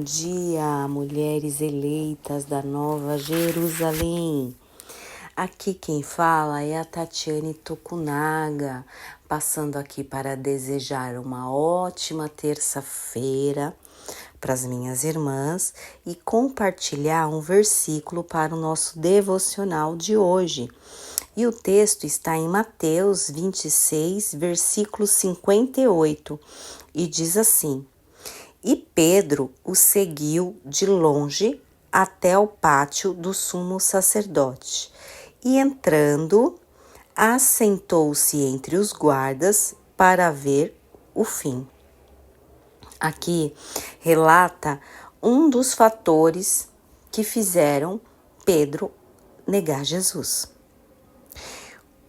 dia, mulheres eleitas da Nova Jerusalém. Aqui quem fala é a Tatiane Tokunaga, passando aqui para desejar uma ótima terça-feira para as minhas irmãs e compartilhar um versículo para o nosso devocional de hoje. E o texto está em Mateus 26, versículo 58, e diz assim: E Pedro o seguiu de longe até o pátio do sumo sacerdote, e entrando, assentou-se entre os guardas para ver o fim. Aqui relata um dos fatores que fizeram Pedro negar Jesus.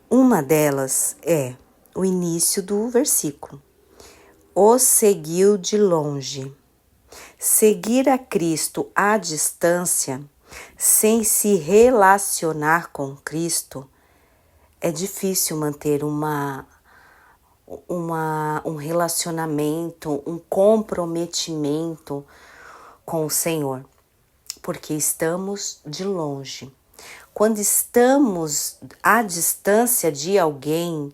Uma delas é o início do versículo. O seguiu de longe. Seguir a Cristo à distância, sem se relacionar com Cristo, é difícil manter um relacionamento, um comprometimento com o Senhor, porque estamos de longe. Quando estamos à distância de alguém,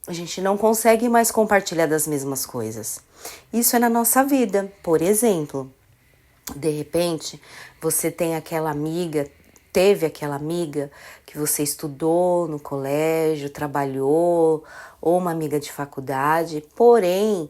a gente não consegue mais compartilhar das mesmas coisas. Isso é na nossa vida. Por exemplo, de repente, você tem teve aquela amiga que você estudou no colégio, trabalhou, ou uma amiga de faculdade, porém,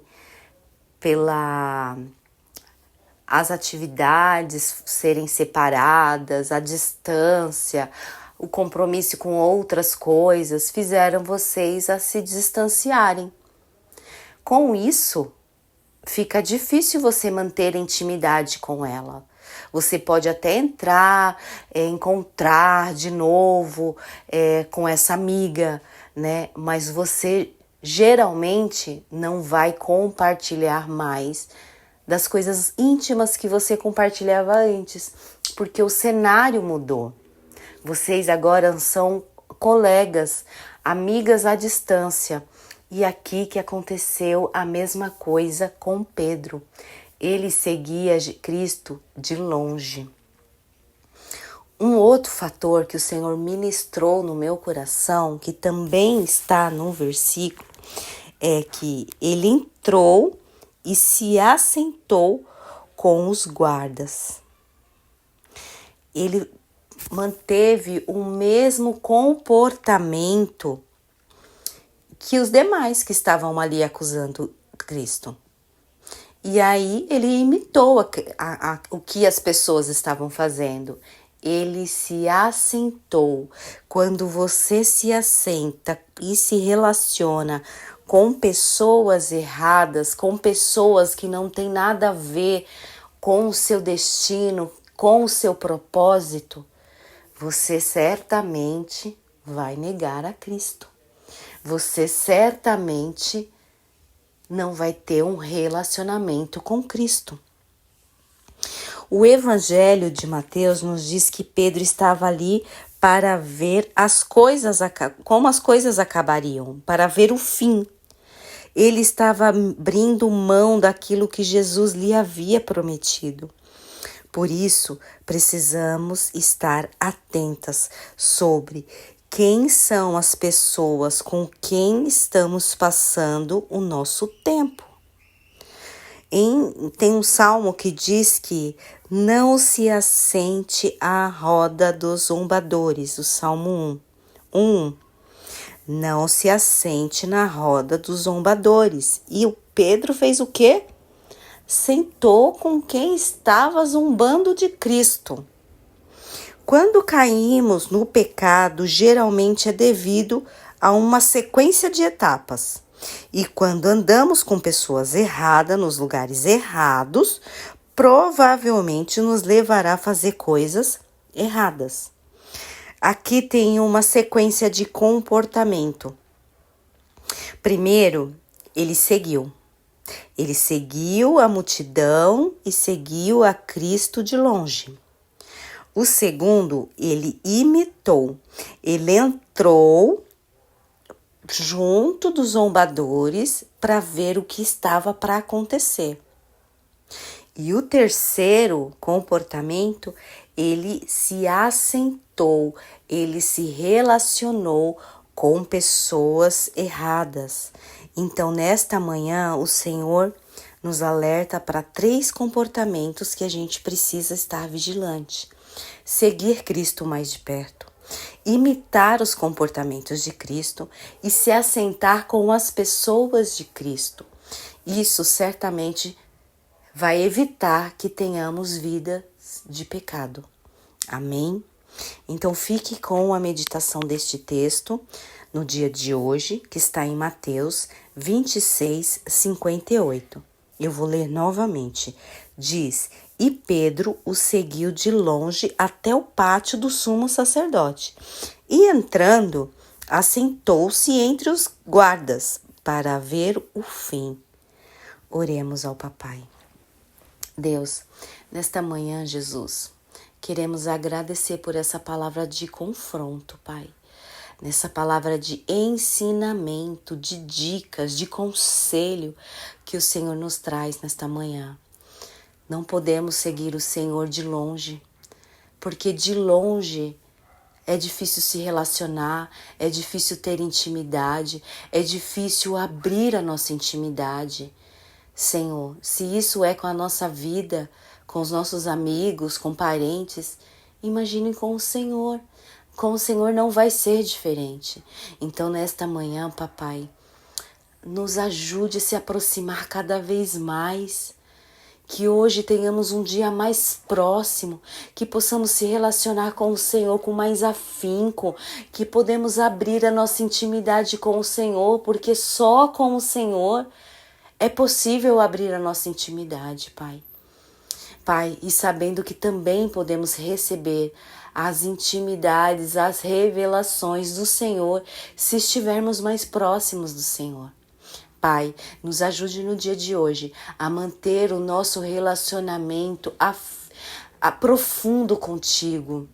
as atividades serem separadas, a distância, o compromisso com outras coisas fizeram vocês a se distanciarem. Com isso, fica difícil você manter intimidade com ela. Você pode até encontrar de novo com essa amiga, né? Mas você geralmente não vai compartilhar mais das coisas íntimas que você compartilhava antes, porque o cenário mudou. Vocês agora são colegas, amigas à distância. E aqui que aconteceu a mesma coisa com Pedro. Ele seguia Cristo de longe. Um outro fator que o Senhor ministrou no meu coração, que também está no versículo, é que ele entrou e se assentou com os guardas. Ele manteve o mesmo comportamento que os demais que estavam ali acusando Cristo. E aí ele imitou o que as pessoas estavam fazendo. Ele se assentou. Quando você se assenta e se relaciona com pessoas erradas, com pessoas que não têm nada a ver com o seu destino, com o seu propósito, você certamente vai negar a Cristo. Você certamente não vai ter um relacionamento com Cristo. O Evangelho de Mateus nos diz que Pedro estava ali para ver como as coisas acabariam, para ver o fim. Ele estava abrindo mão daquilo que Jesus lhe havia prometido. Por isso, precisamos estar atentas sobre quem são as pessoas com quem estamos passando o nosso tempo. Tem um salmo que diz que não se assente à roda dos zombadores, o Salmo 1. Não se assente na roda dos zombadores. E o Pedro fez o quê? Sentou com quem estava zombando de Cristo. Quando caímos no pecado, geralmente é devido a uma sequência de etapas. E quando andamos com pessoas erradas, nos lugares errados, provavelmente nos levará a fazer coisas erradas. Aqui tem uma sequência de comportamento. Primeiro, ele seguiu. Ele seguiu a multidão e seguiu a Cristo de longe. O segundo, ele imitou. Ele entrou junto dos zombadores para ver o que estava para acontecer. E o terceiro comportamento, ele se assentou, ele se relacionou com pessoas erradas. Então, nesta manhã, o Senhor nos alerta para 3 comportamentos que a gente precisa estar vigilante. Seguir Cristo mais de perto, imitar os comportamentos de Cristo e se assentar com as pessoas de Cristo. Isso certamente vai evitar que tenhamos vidas de pecado. Amém? Então fique com a meditação deste texto no dia de hoje, que está em Mateus 26:58. Eu vou ler novamente. Diz: E Pedro o seguiu de longe até o pátio do sumo sacerdote. E entrando, assentou-se entre os guardas para ver o fim. Oremos ao Papai. Deus, nesta manhã, Jesus, queremos agradecer por essa palavra de confronto, Pai. Nessa palavra de ensinamento, de dicas, de conselho que o Senhor nos traz nesta manhã. Não podemos seguir o Senhor de longe, porque de longe é difícil se relacionar, é difícil ter intimidade, é difícil abrir a nossa intimidade. Senhor, se isso é com a nossa vida, com os nossos amigos, com parentes, imagine com o Senhor. Com o Senhor não vai ser diferente. Então, nesta manhã, Papai, nos ajude a se aproximar cada vez mais. Que hoje tenhamos um dia mais próximo, que possamos se relacionar com o Senhor com mais afinco, que podemos abrir a nossa intimidade com o Senhor, porque só com o Senhor é possível abrir a nossa intimidade, Pai. Pai, e sabendo que também podemos receber as intimidades, as revelações do Senhor, se estivermos mais próximos do Senhor. Pai, nos ajude no dia de hoje a manter o nosso relacionamento profundo contigo.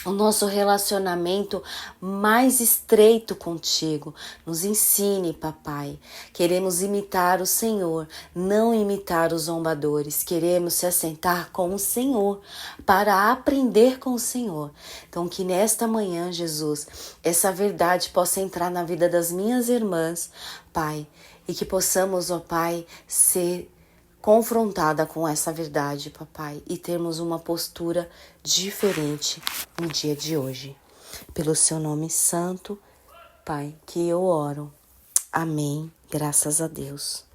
O nosso relacionamento mais estreito contigo. Nos ensine, Papai. Queremos imitar o Senhor, não imitar os zombadores. Queremos se assentar com o Senhor para aprender com o Senhor. Então, que nesta manhã, Jesus, essa verdade possa entrar na vida das minhas irmãs, Pai, e que possamos, ó Pai, ser confrontada com essa verdade, Papai, e termos uma postura diferente no dia de hoje. Pelo seu nome santo, Pai, que eu oro. Amém. Graças a Deus.